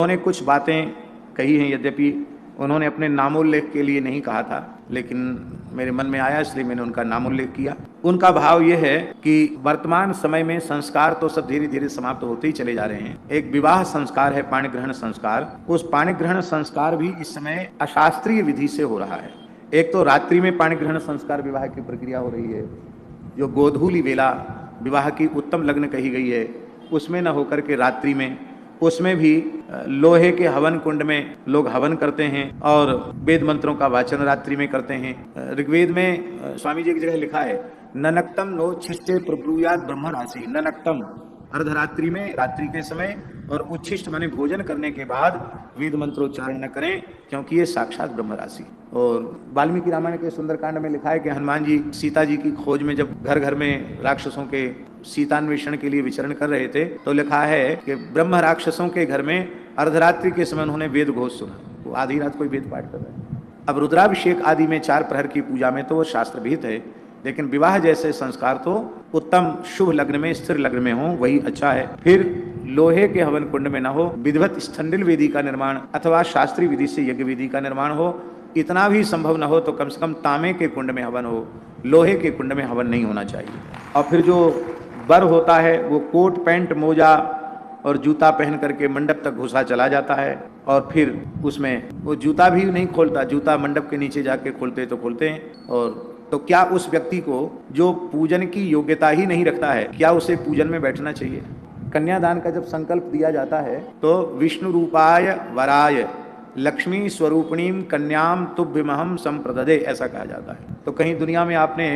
उन्होंने कुछ बातें कही हैं, यद्यपि उन्होंने अपने नामोल्लेख के लिए नहीं कहा था, लेकिन मेरे मन में आया इसलिए मैंने उनका नामोल्लेख किया। उनका भाव यह है कि वर्तमान समय में संस्कार तो सब धीरे धीरे समाप्त होते ही चले जा रहे हैं। एक विवाह संस्कार है, पाणी ग्रहण संस्कार। उस पाणी ग्रहण संस्कार भी इस समय अशास्त्रीय विधि से हो रहा है। एक तो रात्रि में पाणी ग्रहण संस्कार विवाह की प्रक्रिया हो रही है, जो गोधूली वेला विवाह की उत्तम लग्न कही गई है, उसमें न होकर के रात्रि में, उसमें भी लोहे के हवन कुंड में लोग हवन करते हैं और वेद मंत्रों का वाचन रात्रि में करते हैं। ऋग्वेद में स्वामी जी की जगह लिखा है, ननक्तम नो छिष्टे प्रब्रूयात ब्रह्म राशि। ननक्तम अर्धरात्रि में, रात्रि के समय, और उच्छिष्ट माने भोजन करने के बाद वेद मंत्रोच्चारण न करें, क्योंकि ये साक्षात ब्रह्म राशि। और वाल्मीकि रामायण के सुंदरकांड में लिखा है कि हनुमान जी सीता जी की खोज में जब घर घर में राक्षसों के सीतान्वेषण के लिए विचरण कर रहे थे, तो लिखा है कि ब्रह्म राक्षसों के घर में अर्धरात्रि के समय उन्होंने वेद घोष सुना। वो आधी रात कोई वेद पाठ कर रहे हैं। अब रुद्राभिषेक आदि में 4 प्रहर की पूजा में तो वो शास्त्र विहित है, लेकिन विवाह जैसे संस्कार तो उत्तम शुभ लग्न में, स्थिर लग्न में हो, वही अच्छा है। फिर लोहे के हवन कुंड में न हो, विधिवत स्थंडिल वेदी का निर्माण अथवा शास्त्रीय विधि से यज्ञ वेदी का निर्माण हो। इतना भी संभव न हो तो कम से कम तांबे के कुंड में हवन हो, लोहे के कुंड में हवन नहीं होना चाहिए। और फिर जो वर होता है वो कोट पैंट मोजा और जूता पहन करके मंडप तक घुसा चला जाता है, और फिर उसमें वो जूता भी नहीं खोलता, जूता मंडप के नीचे जाके खोलते तो खोलते हैं। और तो क्या उस व्यक्ति को जो पूजन की योग्यता ही नहीं रखता है, क्या उसे पूजन में बैठना चाहिए? कन्यादान का जब संकल्प दिया जाता है तो विष्णु रूपाय वराय लक्ष्मी स्वरूपिणीम कन्याम तुभ्यमहम संप्रददे, ऐसा कहा जाता है। तो कहीं दुनिया में आपने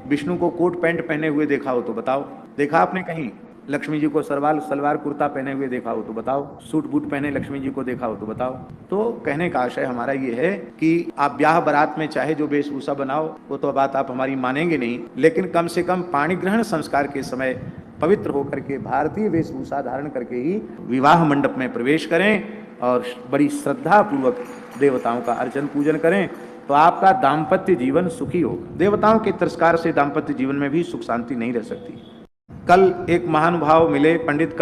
विष्णु को कोट पैंट पहने हुए देखा हो तो बताओ? देखा आपने कहीं? लक्ष्मी जी को सलवार कुर्ता पहने हुए देखा हो तो बताओ? सूट बूट पहने लक्ष्मी जी को देखा हो तो बताओ? तो कहने का आशय हमारा ये है कि आप ब्याह बारात में चाहे जो वेशभूषा बनाओ, वो तो बात आप हमारी मानेंगे नहीं, लेकिन कम से कम पाणी ग्रहण संस्कार के समय पवित्र होकर के भारतीय वेशभूषा धारण करके ही विवाह मंडप में प्रवेश करें और बड़ी श्रद्धा पूर्वक देवताओं का अर्चन पूजन करें, तो आपका दाम्पत्य जीवन सुखी होगा। देवताओं के तिरस्कार से दाम्पत्य जीवन में भी सुख शांति नहीं रह सकती। कल एक महानुभाव मिले, पंडित